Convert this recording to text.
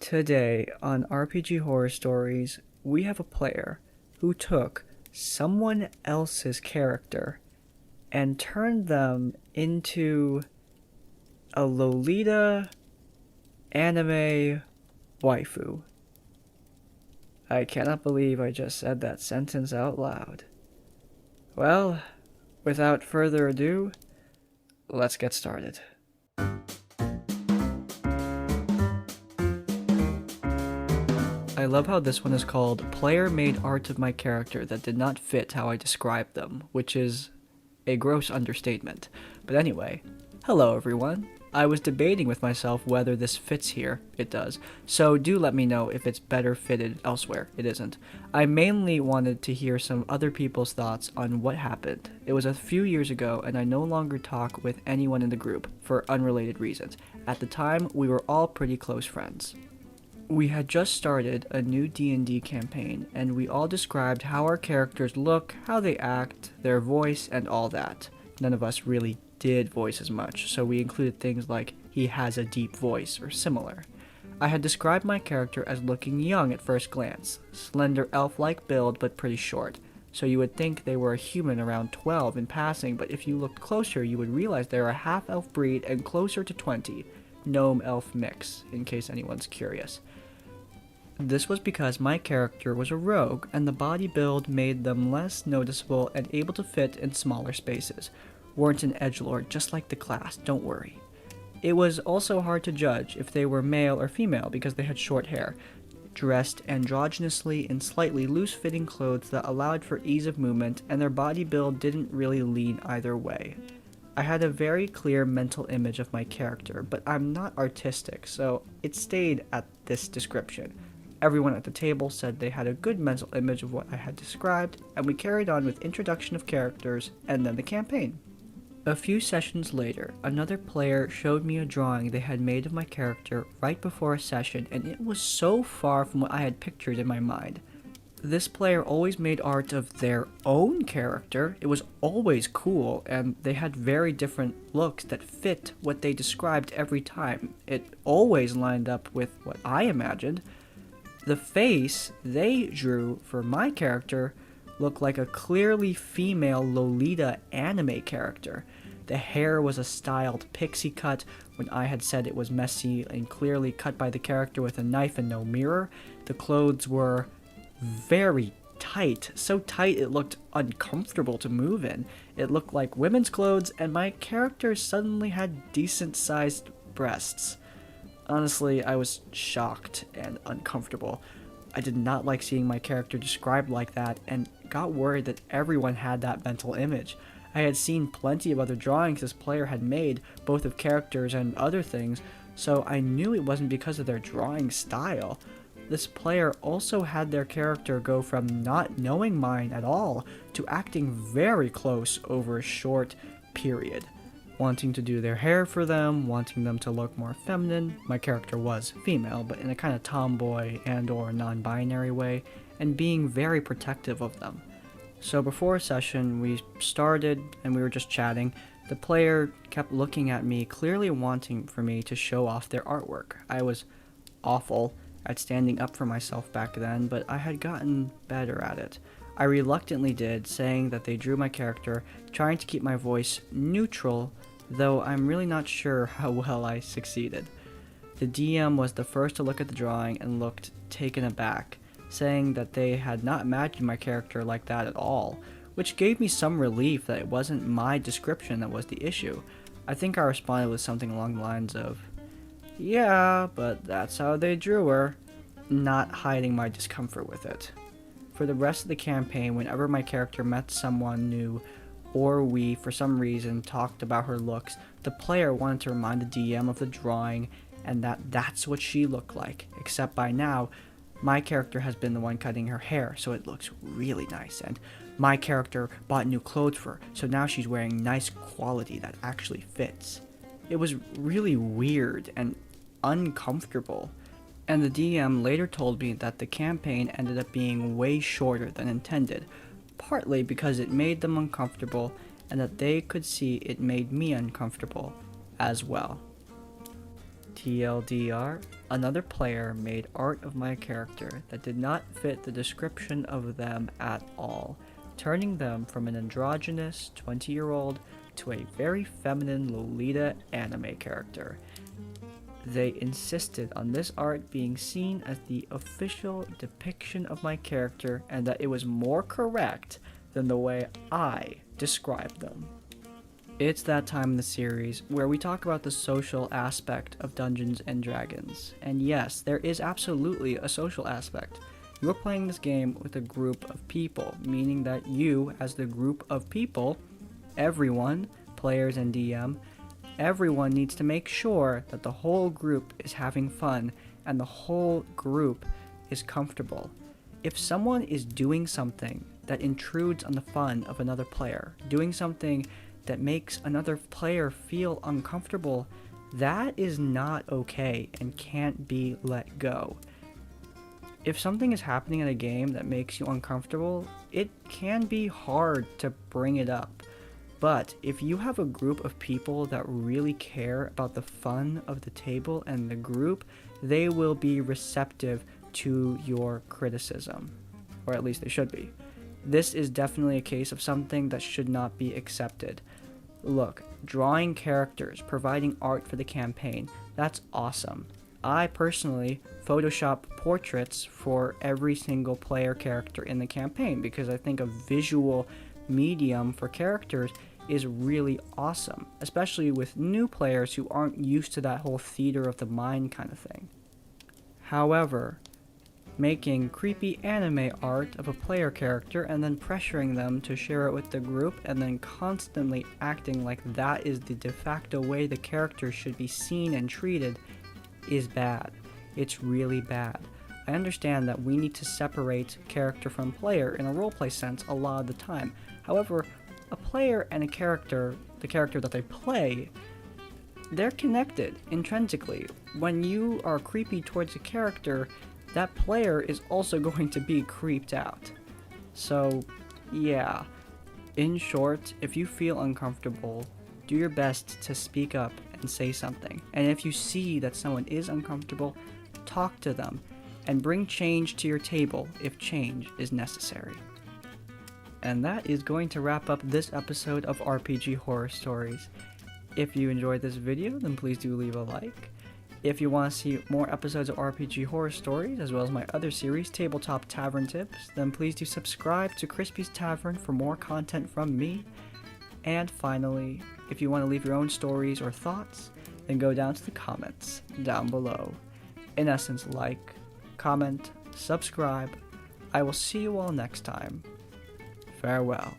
Today on RPG Horror Stories, we have a player who took someone else's character and turned them into a Lolita anime waifu. I cannot believe I just said that sentence out loud. Well, without further ado, let's get started. I love how this one is called Player Made Art of My Character that did not fit how I described them, which is a gross understatement. But anyway, hello everyone. I was debating with myself whether this fits here. It does. So do let me know if it's better fitted elsewhere. It isn't. I mainly wanted to hear some other people's thoughts on what happened. It was a few years ago and I no longer talk with anyone in the group for unrelated reasons. At the time, we were all pretty close friends. We had just started a new D&D campaign, and we all described how our characters look, how they act, their voice, and all that. None of us really did voices much, so we included things like, he has a deep voice, or similar. I had described my character as looking young at first glance, slender elf-like build but pretty short, so you would think they were a human around 12 in passing, but if you looked closer you would realize they're a half-elf breed and closer to 20, gnome-elf mix, in case anyone's curious. This was because my character was a rogue, and the body build made them less noticeable and able to fit in smaller spaces. Weren't an edgelord, just like the class, don't worry. It was also hard to judge if they were male or female because they had short hair, dressed androgynously in slightly loose-fitting clothes that allowed for ease of movement, and their body build didn't really lean either way. I had a very clear mental image of my character, but I'm not artistic, so it stayed at this description. Everyone at the table said they had a good mental image of what I had described, and we carried on with introduction of characters and then the campaign. A few sessions later, another player showed me a drawing they had made of my character right before a session, and it was so far from what I had pictured in my mind. This player always made art of their own character. It was always cool, and they had very different looks that fit what they described every time. It always lined up with what I imagined. The face they drew for my character looked like a clearly female Lolita anime character. The hair was a styled pixie cut when I had said it was messy and clearly cut by the character with a knife and no mirror. The clothes were very tight, so tight it looked uncomfortable to move in. It looked like women's clothes, and my character suddenly had decent-sized breasts. Honestly, I was shocked and uncomfortable. I did not like seeing my character described like that and got worried that everyone had that mental image. I had seen plenty of other drawings this player had made, both of characters and other things, so I knew it wasn't because of their drawing style. This player also had their character go from not knowing mine at all to acting very close over a short period. Wanting to do their hair for them, wanting them to look more feminine. My character was female, but in a kind of tomboy and or non-binary way, and being very protective of them. So before a session, we started and we were just chatting. The player kept looking at me, clearly wanting for me to show off their artwork. I was awful at standing up for myself back then, but I had gotten better at it. I reluctantly did, saying that they drew my character, trying to keep my voice neutral, though I'm really not sure how well I succeeded. The DM was the first to look at the drawing and looked taken aback, saying that they had not imagined my character like that at all, which gave me some relief that it wasn't my description that was the issue. I think I responded with something along the lines of, "Yeah, but that's how they drew her," not hiding my discomfort with it. For the rest of the campaign, whenever my character met someone new, or we, for some reason, talked about her looks, the player wanted to remind the DM of the drawing and that that's what she looked like, except by now, my character has been the one cutting her hair, so it looks really nice, and my character bought new clothes for her, so now she's wearing nice quality that actually fits. It was really weird and uncomfortable. And the DM later told me that the campaign ended up being way shorter than intended, partly because it made them uncomfortable and that they could see it made me uncomfortable as well. TLDR, another player made art of my character that did not fit the description of them at all, turning them from an androgynous 20-year-old to a very feminine Lolita anime character. They insisted on this art being seen as the official depiction of my character and that it was more correct than the way I described them. It's that time in the series where we talk about the social aspect of Dungeons and Dragons. And yes, there is absolutely a social aspect. You're playing this game with a group of people, meaning that you, as the group of people, everyone, players and DM, everyone needs to make sure that the whole group is having fun and the whole group is comfortable. If someone is doing something that intrudes on the fun of another player, doing something that makes another player feel uncomfortable, that is not okay and can't be let go. If something is happening in a game that makes you uncomfortable, it can be hard to bring it up. But if you have a group of people that really care about the fun of the table and the group, they will be receptive to your criticism. Or at least they should be. This is definitely a case of something that should not be accepted. Look, drawing characters, providing art for the campaign, that's awesome. I personally Photoshop portraits for every single player character in the campaign because I think a visual medium for characters is really awesome, especially with new players who aren't used to that whole theater of the mind kind of thing. However, making creepy anime art of a player character and then pressuring them to share it with the group and then constantly acting like that is the de facto way the character should be seen and treated is bad. It's really bad. I understand that we need to separate character from player in a roleplay sense a lot of the time. However, a player and a character, the character that they play, they're connected intrinsically. When you are creepy towards a character, that player is also going to be creeped out. So, yeah. In short, if you feel uncomfortable, do your best to speak up and say something. And if you see that someone is uncomfortable, talk to them and bring change to your table if change is necessary. And that is going to wrap up this episode of RPG Horror Stories. If you enjoyed this video, then please do leave a like. If you want to see more episodes of RPG Horror Stories, as well as my other series, Tabletop Tavern Tips, then please do subscribe to Crispy's Tavern for more content from me. And finally, if you want to leave your own stories or thoughts, then go down to the comments down below. In essence, like, comment, subscribe. I will see you all next time. Farewell.